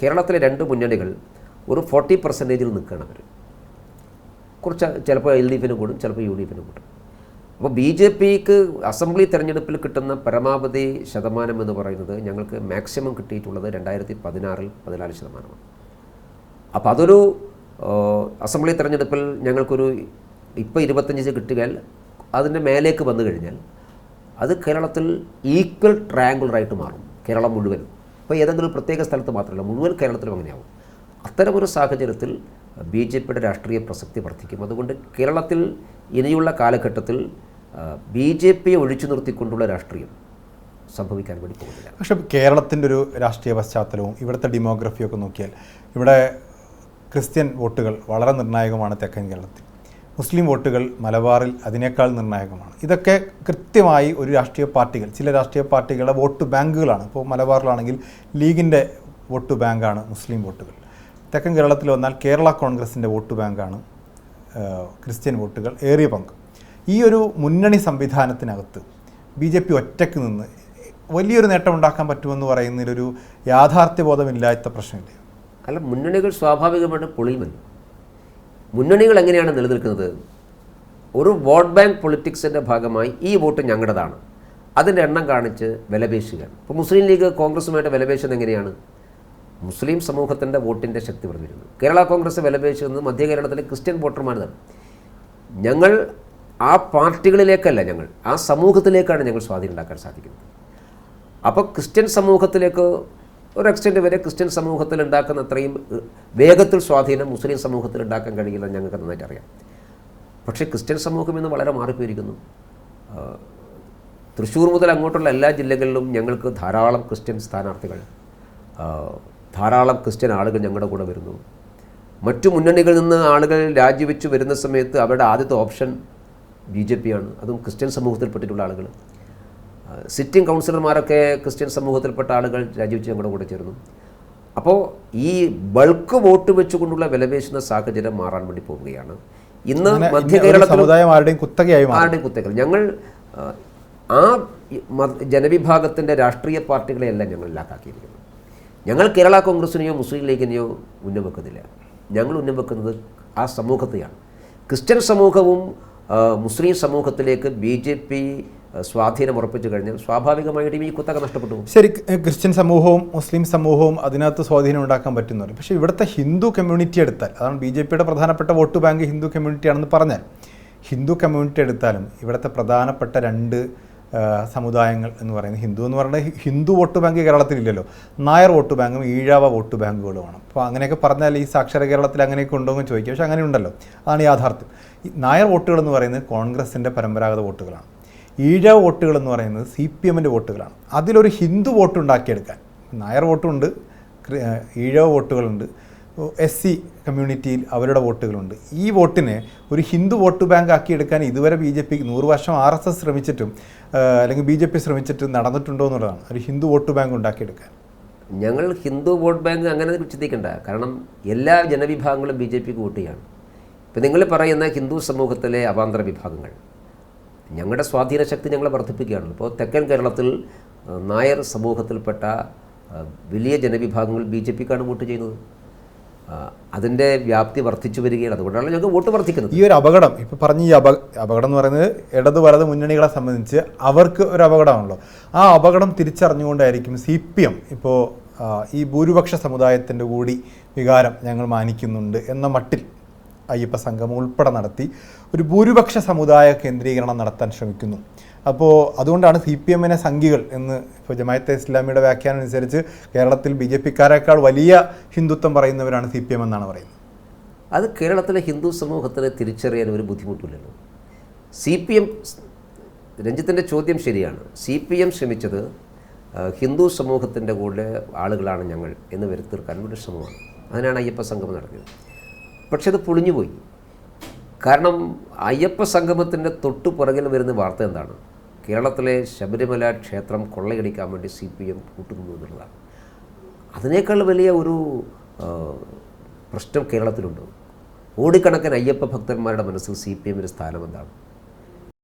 കേരളത്തിലെ രണ്ട് മുന്നണികൾ ഒരു 40% നിൽക്കുകയാണ് അവർ. കുറച്ച് ചിലപ്പോൾ LDFിന് കൂടും, ചിലപ്പോൾ UDFിന് കൂടും. അപ്പോൾ BJPക്ക് അസംബ്ലി തെരഞ്ഞെടുപ്പിൽ കിട്ടുന്ന പരമാവധി ശതമാനം എന്ന് പറയുന്നത് ഞങ്ങൾക്ക് മാക്സിമം കിട്ടിയിട്ടുള്ളത് 2016-ൽ 14%. അപ്പോൾ അതൊരു അസംബ്ലി തെരഞ്ഞെടുപ്പിൽ ഞങ്ങൾക്കൊരു ഇപ്പോൾ 25 കിട്ടിയാൽ അതിൻ്റെ മേലേക്ക് വന്നു കഴിഞ്ഞാൽ അത് കേരളത്തിൽ ഈക്വൽ ട്രയാങ്കുലറായിട്ട് മാറും. കേരളം മുഴുവൻ, ഇപ്പോൾ ഏതെങ്കിലും പ്രത്യേക സ്ഥലത്ത് മാത്രമല്ല, മുഴുവൻ കേരളത്തിലും അങ്ങനെയാവും. അത്തരമൊരു സാഹചര്യത്തിൽ BJPയുടെ രാഷ്ട്രീയ പ്രസക്തി വർദ്ധിക്കും. അതുകൊണ്ട് കേരളത്തിൽ ഇനിയുള്ള കാലഘട്ടത്തിൽ BJPയെ ഒഴിച്ചു നിർത്തിക്കൊണ്ടുള്ള രാഷ്ട്രീയം സംഭവിക്കാൻ വേണ്ടി പോകുന്നില്ല. പക്ഷേ കേരളത്തിൻ്റെ ഒരു രാഷ്ട്രീയ പശ്ചാത്തലവും ഇവിടുത്തെ ഡെമോഗ്രഫിയൊക്കെ നോക്കിയാൽ ഇവിടെ ക്രിസ്ത്യൻ വോട്ടുകൾ വളരെ നിർണായകമാണ് തെക്കൻ കേരളത്തിൽ. മുസ്ലിം വോട്ടുകൾ മലബാറിൽ അതിനേക്കാൾ നിർണായകമാണ്. ഇതൊക്കെ കൃത്യമായി ഒരു രാഷ്ട്രീയ പാർട്ടികൾ, ചില രാഷ്ട്രീയ പാർട്ടികളുടെ വോട്ട് ബാങ്കുകളാണ്. ഇപ്പോൾ മലബാറിലാണെങ്കിൽ ലീഗിൻ്റെ വോട്ട് ബാങ്കാണ് മുസ്ലിം വോട്ടുകൾ. തെക്കൻ കേരളത്തിൽ വന്നാൽ കേരള കോൺഗ്രസിൻ്റെ വോട്ട് ബാങ്കാണ് ക്രിസ്ത്യൻ വോട്ടുകൾ ഏറിയ പങ്ക്. ഈ ഒരു മുന്നണി സംവിധാനത്തിനകത്ത് BJP ഒറ്റയ്ക്ക് നിന്ന് വലിയൊരു നേട്ടം ഉണ്ടാക്കാൻ പറ്റുമെന്ന് പറയുന്നതിലൊരു യാഥാർത്ഥ്യബോധമില്ലാത്ത പ്രശ്നമില്ല. അല്ല, മുന്നണികൾ സ്വാഭാവികമായിട്ട് പൊളിയിൽ വരും. മുന്നണികൾ എങ്ങനെയാണ് നിലനിൽക്കുന്നത്? ഒരു വോട്ട് ബാങ്ക് പൊളിറ്റിക്സിൻ്റെ ഭാഗമായി ഈ വോട്ട് ഞങ്ങളുടേതാണ്, അതിൻ്റെ എണ്ണം കാണിച്ച് വിലപേശുകയാണ്. ഇപ്പോൾ മുസ്ലിം ലീഗ് കോൺഗ്രസുമായിട്ട് വിലപേശുന്നത് എങ്ങനെയാണ്? മുസ്ലിം സമൂഹത്തിൻ്റെ വോട്ടിൻ്റെ ശക്തി വർദ്ധിക്കുന്നു. കേരള കോൺഗ്രസ് വിലപേശുന്നത് മധ്യ കേരളത്തിലെ ക്രിസ്ത്യൻ വോട്ടർമാരാണ്. ഞങ്ങൾ ആ പാർട്ടികളിലേക്കല്ല, ഞങ്ങൾ ആ സമൂഹത്തിലേക്കാണ് ഞങ്ങൾ സ്വാധീനം ഉണ്ടാക്കാൻ സാധിക്കുന്നത്. അപ്പോൾ ക്രിസ്ത്യൻ സമൂഹത്തിലേക്ക് ഒരു എക്സ്റ്റെൻറ്റ് വരെ ക്രിസ്ത്യൻ സമൂഹത്തിൽ ഉണ്ടാക്കുന്ന അത്രയും വേഗത്തിൽ സ്വാധീനം മുസ്ലിം സമൂഹത്തിൽ ഉണ്ടാക്കാൻ കഴിയില്ല, ഞങ്ങൾക്ക് നന്നായിട്ട് അറിയാം. പക്ഷേ ക്രിസ്ത്യൻ സമൂഹം ഇന്ന് വളരെ മാറിപ്പോയിരിക്കുന്നു. തൃശ്ശൂർ മുതൽ അങ്ങോട്ടുള്ള എല്ലാ ജില്ലകളിലും ഞങ്ങൾക്ക് ധാരാളം ക്രിസ്ത്യൻ സ്ഥാനാർത്ഥികൾ, ധാരാളം ക്രിസ്ത്യൻ ആളുകൾ ഞങ്ങളുടെ കൂടെ വരുന്നു. മറ്റു മുന്നണികളിൽ നിന്ന് ആളുകൾ രാജിവെച്ച് വരുന്ന സമയത്ത് അവരുടെ ആദ്യത്തെ ഓപ്ഷൻ BJP ആണ്, അതും ക്രിസ്ത്യൻ സമൂഹത്തിൽപ്പെട്ടിട്ടുള്ള ആളുകൾ. സിറ്റിംഗ് കൗൺസിലർമാരൊക്കെ ക്രിസ്ത്യൻ സമൂഹത്തിൽപ്പെട്ട ആളുകൾ രാജിവെച്ച് ഞങ്ങളുടെ കൂടെ ചേർന്നു. അപ്പോൾ ഈ ബൾക്ക് വോട്ട് വെച്ചുകൊണ്ടുള്ള വിലപേശുന്ന സാഹചര്യം മാറാൻ വേണ്ടി പോവുകയാണ്. ഇന്ന് മധ്യ കേരളത്തിൽ ആരുടെയും കുത്തകകൾ ഞങ്ങൾ ആ ജനവിഭാഗത്തിൻ്റെ രാഷ്ട്രീയ പാർട്ടികളെയല്ല ഞങ്ങൾ ലാക്കാക്കിയിരിക്കുന്നത്. ഞങ്ങൾ കേരള കോൺഗ്രസിനെയോ മുസ്ലിം ലീഗിനെയോ ഉന്നം വെക്കുന്നില്ല. ഞങ്ങൾ ഉന്നം വെക്കുന്നത് ആ സമൂഹത്തെയാണ്. ക്രിസ്ത്യൻ സമൂഹവും മുസ്ലിം സമൂഹത്തിലേക്ക് BJP സ്വാധീനം ഉറപ്പിച്ചു കഴിഞ്ഞാൽ സ്വാഭാവികമായിട്ടും ഈ കുത്തക നഷ്ടപ്പെട്ടു. ശരി, ക്രിസ്ത്യൻ സമൂഹവും മുസ്ലിം സമൂഹവും അതിനകത്ത് സ്വാധീനം ഉണ്ടാക്കാൻ പറ്റുന്നുണ്ട്. പക്ഷേ ഇവിടുത്തെ ഹിന്ദു കമ്മ്യൂണിറ്റി എടുത്താൽ, അതാണ് BJPയുടെ പ്രധാനപ്പെട്ട വോട്ട് ബാങ്ക് ഹിന്ദു കമ്മ്യൂണിറ്റിയാണെന്ന് പറഞ്ഞാൽ, ഹിന്ദു കമ്മ്യൂണിറ്റി എടുത്താലും ഇവിടുത്തെ പ്രധാനപ്പെട്ട രണ്ട് സമുദായങ്ങൾ എന്ന് പറയുന്നത്, ഹിന്ദു എന്ന് പറയുന്നത് ഹിന്ദു വോട്ട് ബാങ്ക് കേരളത്തിലില്ലല്ലോ. നായർ വോട്ട് ബാങ്കും ഈഴവ വോട്ട് ബാങ്കുകളുമാണ്. അപ്പോൾ അങ്ങനെയൊക്കെ പറഞ്ഞാൽ ഈ സാക്ഷര കേരളത്തിൽ അങ്ങനെയൊക്കെ ഉണ്ടോ എന്ന് ചോദിക്കുക. പക്ഷേ അങ്ങനെ ഉണ്ടല്ലോ, അതാണ് യാഥാർത്ഥ്യം. ഈ നായർ വോട്ടുകൾ എന്ന് പറയുന്നത് കോൺഗ്രസിൻ്റെ പരമ്പരാഗത വോട്ടുകളാണ്. ഈഴവ വോട്ടുകൾ എന്ന് പറയുന്നത് CPMൻ്റെ വോട്ടുകളാണ്. അതിലൊരു ഹിന്ദു വോട്ട് ഉണ്ടാക്കിയെടുക്കാൻ, നായർ വോട്ടുണ്ട്, ഈഴവ വോട്ടുകളുണ്ട്, SC കമ്മ്യൂണിറ്റിയിൽ അവരുടെ വോട്ടുകളുണ്ട്. ഈ വോട്ടിനെ ഒരു ഹിന്ദു വോട്ട് ബാങ്ക് ആക്കിയെടുക്കാൻ ഇതുവരെ BJP 100 വർഷം RSS ശ്രമിച്ചിട്ടും അല്ലെങ്കിൽ BJP ശ്രമിച്ചിട്ടും നടന്നിട്ടുണ്ടോ എന്നുള്ളതാണ്. ഒരു ഹിന്ദു വോട്ട് ബാങ്ക് ഉണ്ടാക്കിയെടുക്കാൻ ഞങ്ങൾ ഹിന്ദു വോട്ട് ബാങ്ക് അങ്ങനെ ചിന്തിക്കേണ്ട. കാരണം എല്ലാ ജനവിഭാഗങ്ങളും BJPക്ക് വോട്ട് ചെയ്യാണ്. ഇപ്പം നിങ്ങൾ പറയുന്ന ഹിന്ദു സമൂഹത്തിലെ അവാന്തര വിഭാഗങ്ങൾ ഞങ്ങളുടെ സ്വാധീന ശക്തി ഞങ്ങളെ വർദ്ധിപ്പിക്കുകയാണ്. ഇപ്പോൾ തെക്കൻ കേരളത്തിൽ നായർ സമൂഹത്തിൽപ്പെട്ട വലിയ ജനവിഭാഗങ്ങൾ BJPക്കാണ് വോട്ട് ചെയ്യുന്നത്. അതിൻ്റെ വ്യാപ്തി വർദ്ധിച്ചു വരികയാണ്. അതുകൊണ്ടാണ് ഞങ്ങൾക്ക് വോട്ട് വർദ്ധിക്കുന്നത്. ഈ ഒരു അപകടം ഇപ്പോൾ പറഞ്ഞ ഈ അപകടം എന്ന് പറയുന്നത് ഇടത് വലത് മുന്നണികളെ സംബന്ധിച്ച് അവർക്ക് ഒരു അപകടമാണല്ലോ. ആ അപകടം തിരിച്ചറിഞ്ഞുകൊണ്ടായിരിക്കും CPM ഇപ്പോൾ ഈ ഭൂരിപക്ഷ സമുദായത്തിൻ്റെ കൂടി വികാരം ഞങ്ങൾ മാനിക്കുന്നുണ്ട് എന്ന മട്ടിൽ അയ്യപ്പ സംഗമം ഉൾപ്പെടെ നടത്തി ഒരു ഭൂരിപക്ഷ സമുദായ കേന്ദ്രീകരണം നടത്താൻ ശ്രമിക്കുന്നു. അപ്പോൾ അതുകൊണ്ടാണ് CPMനെ സംഘികൾ എന്ന് ഇപ്പോൾ ജമാഅത്തെ ഇസ്ലാമിയുടെ വ്യാഖ്യാനം അനുസരിച്ച് കേരളത്തിൽ BJPക്കാരേക്കാൾ വലിയ ഹിന്ദുത്വം പറയുന്നവരാണ് CPM എന്നാണ് പറയുന്നത്. അത് കേരളത്തിലെ ഹിന്ദു സമൂഹത്തിനെ തിരിച്ചറിയാൻ ഒരു ബുദ്ധിമുട്ടില്ലല്ലോ. CPM, രഞ്ജിത്തിൻ്റെ ചോദ്യം ശരിയാണ്. CPM ശ്രമിച്ചത് ഹിന്ദു സമൂഹത്തിൻ്റെ കൂടെ ആളുകളാണ് ഞങ്ങൾ എന്ന് വരുത്തീർക്കാൻ ഒരു ശ്രമമാണ്. അതിനാണ് അയ്യപ്പ സംഗമം നടത്തിയത്. പക്ഷെ അത് പൊളിഞ്ഞുപോയി. കാരണം അയ്യപ്പ സംഗമത്തിൻ്റെ തൊട്ടു പുറകിൽ വരുന്ന വാർത്ത എന്താണ്? കേരളത്തിലെ ശബരിമല ക്ഷേത്രം കൊള്ളയടിക്കാൻ വേണ്ടി CPM കൂട്ടുന്നു എന്നുള്ളതാണ്. അതിനേക്കാൾ വലിയ ഒരു പ്രശ്നം കേരളത്തിലുണ്ട്. കോടിക്കണക്കിന് അയ്യപ്പ ഭക്തന്മാരുടെ മനസ്സിൽ CPMൻ്റെ സ്ഥാനം എന്താണ്?